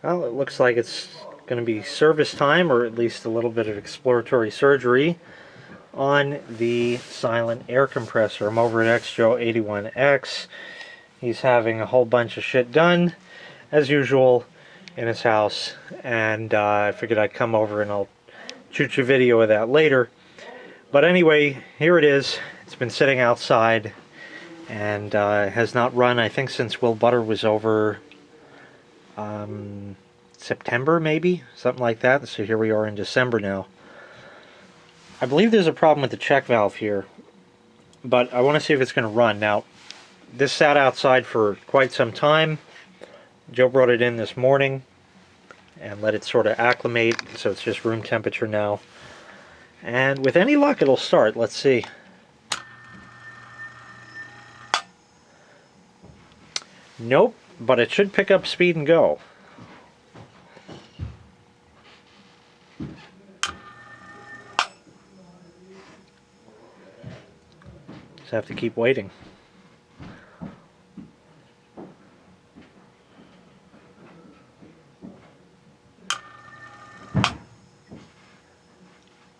Well, it looks like it's going to be service time, or at least a little bit of exploratory surgery on the silent air compressor. I'm over at XJoe81X. He's having a whole bunch of shit done, as usual, in his house, and I figured I'd come over and I'll shoot you a video of that later. But anyway, here it is. It's been sitting outside and has not run, I think, since Will Butter was over September, maybe? Something like that. So here we are in December now. I believe there's a problem with the check valve here, but I want to see if it's going to run. Now, this sat outside for quite some time. Joe brought it in this morning and let it sort of acclimate, so it's just room temperature now. And with any luck, it'll start. Let's see. Nope, but it should pick up speed and go. Just have to keep waiting.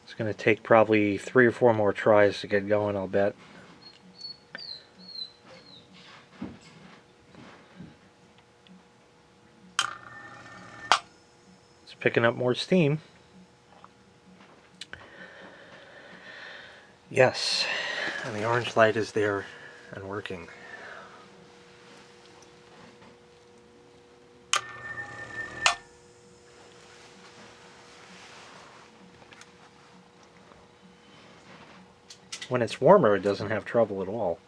It's going to take probably 3 or 4 more tries to get going, I'll bet. It's picking up more steam. Yes, and the orange light is there and working. When it's warmer, it doesn't have trouble at all.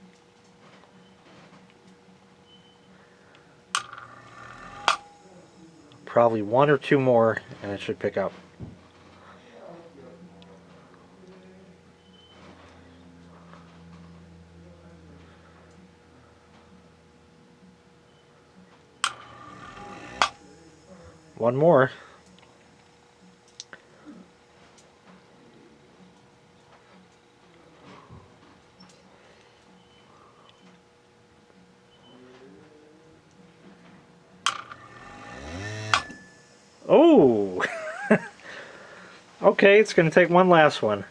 Probably 1 or 2 more and it should pick up. One more. Oh! Okay, it's going to take one last one.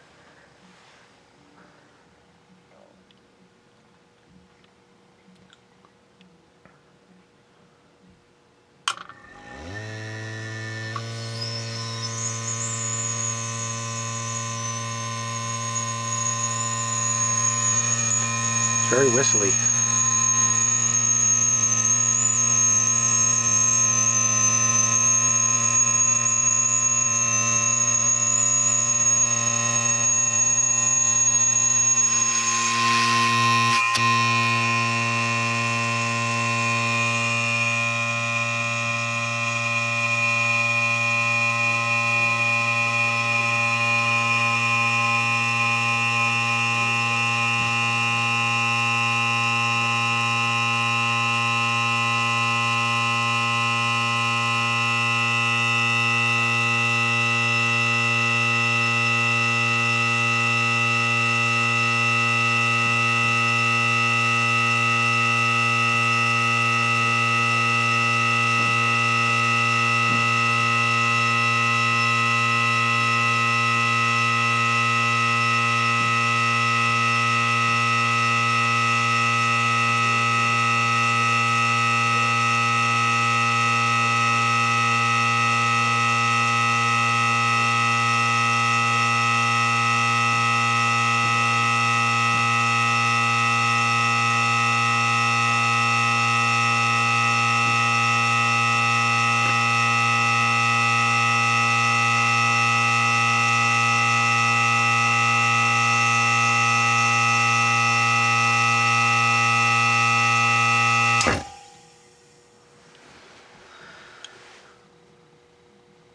Very whistly.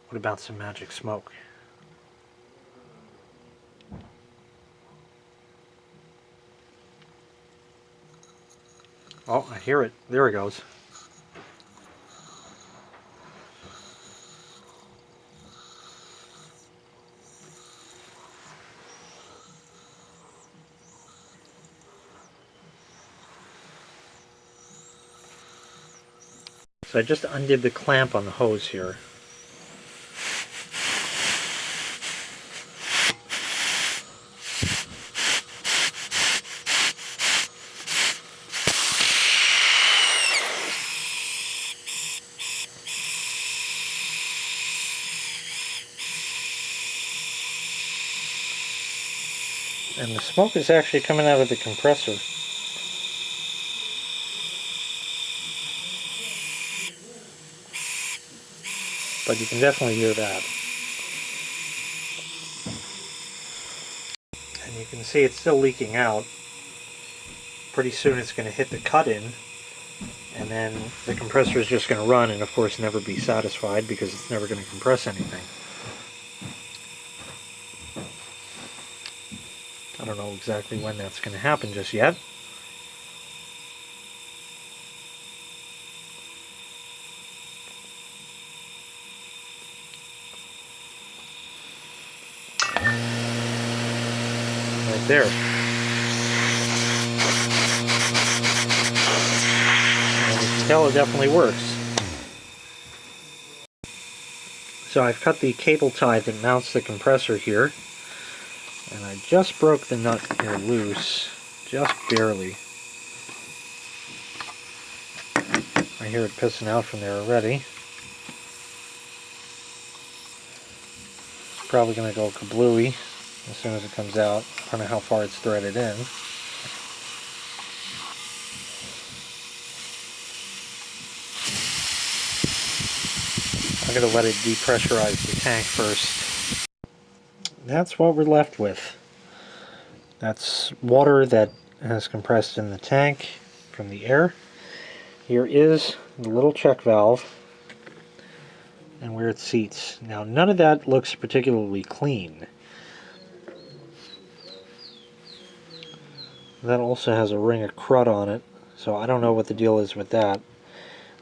What about some magic smoke? Oh, I hear it. There it goes. So I just undid the clamp on the hose here. And the smoke is actually coming out of the compressor. But you can definitely hear that. And you can see it's still leaking out. Pretty soon it's going to hit the cut-in, and then the compressor is just going to run and of course never be satisfied because it's never going to compress anything. I don't know exactly when that's going to happen just yet. Right there. And you can tell it definitely works. So I've cut the cable tie that mounts the compressor here. And I just broke the nut here loose, just barely. I hear it pissing out from there already. Probably going to go kablooey as soon as it comes out. I don't know how far it's threaded in. I'm going to let it depressurize the tank first. That's what we're left with. That's water that has compressed in the tank from the air. Here is the little check valve and where it seats. Now none of that looks particularly clean. That also has a ring of crud on it, so I don't know what the deal is with that.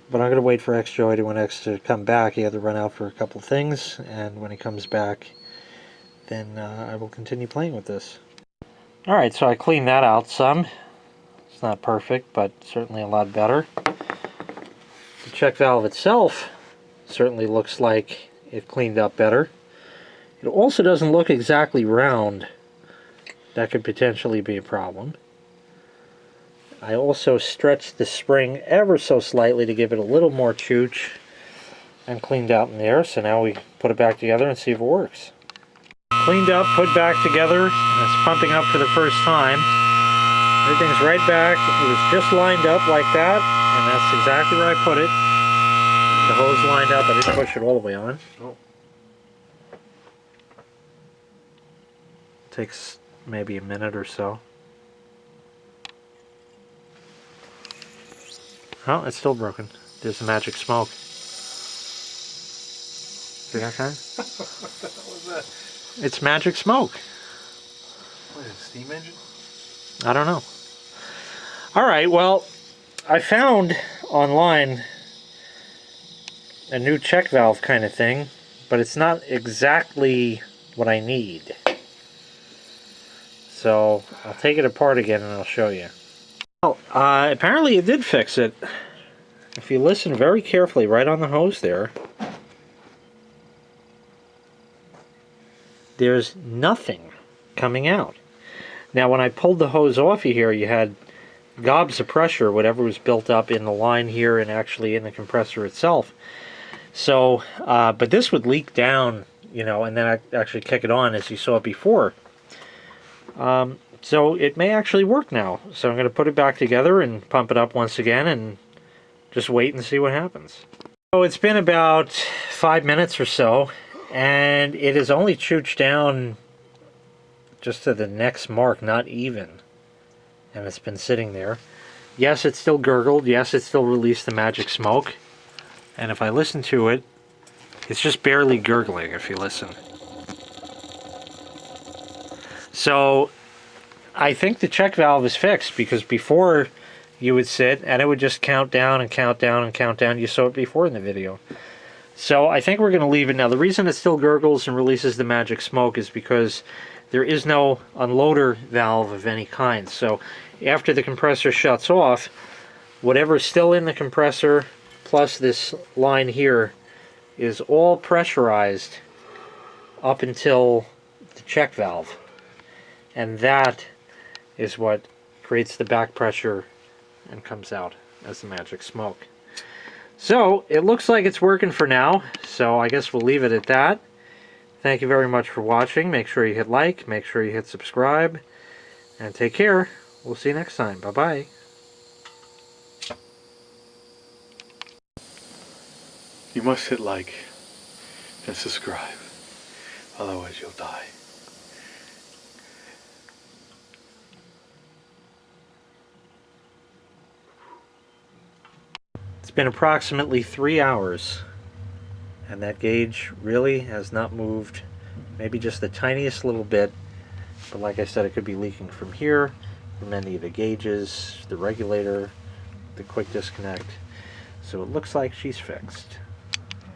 But I'm going to wait for XJO81X to come back. He had to run out for a couple things, and when he comes back, then I will continue playing with this. Alright, so I cleaned that out some. It's not perfect, but certainly a lot better. The check valve itself certainly looks like it cleaned up better. It also doesn't look exactly round. That could potentially be a problem. I also stretched the spring ever so slightly to give it a little more chooch and cleaned out in there. So now we put it back together and see if it works. Cleaned up, put back together, and it's pumping up for the first time. Everything's right back. It was just lined up like that, and that's exactly where I put it. The hose lined up. I didn't push it all the way on. Oh. Takes maybe a minute or so. Oh, it's still broken. There's the magic smoke. See that kind? What the hell was that? It's magic smoke. What is it, steam engine? I don't know. Alright, well, I found online a new check valve kind of thing, but it's not exactly what I need. So, I'll take it apart again and I'll show you. Well, apparently it did fix it. If you listen very carefully right on the hose there, there's nothing coming out. Now when I pulled the hose off of here, you had gobs of pressure, whatever was built up in the line here and actually in the compressor itself. So, but this would leak down, you know, and then I actually kick it on as you saw before. So it may actually work now. So I'm going to put it back together and pump it up once again and just wait and see what happens. So it's been about 5 minutes or so, and it has only chooched down just to the next mark, not even. And it's been sitting there. Yes, it still gurgled. Yes, it still released the magic smoke. And if I listen to it, it's just barely gurgling if you listen. So I think the check valve is fixed, because before you would sit and it would just count down and count down and count down. You saw it before in the video. So I think we're going to leave it now. The reason it still gurgles and releases the magic smoke is because there is no unloader valve of any kind. So after the compressor shuts off, whatever's still in the compressor plus this line here is all pressurized up until the check valve. And that is what creates the back pressure and comes out as the magic smoke. So it looks like it's working for now, so I guess we'll leave it at that. Thank you very much for watching. Make sure you hit like, make sure you hit subscribe, and take care. We'll see you next time. Bye-bye. You must hit like and subscribe, otherwise you'll die. It's been approximately 3 hours, and that gauge really has not moved, maybe just the tiniest little bit, but like I said, it could be leaking from here, from any of the gauges, the regulator, the quick disconnect. So it looks like she's fixed.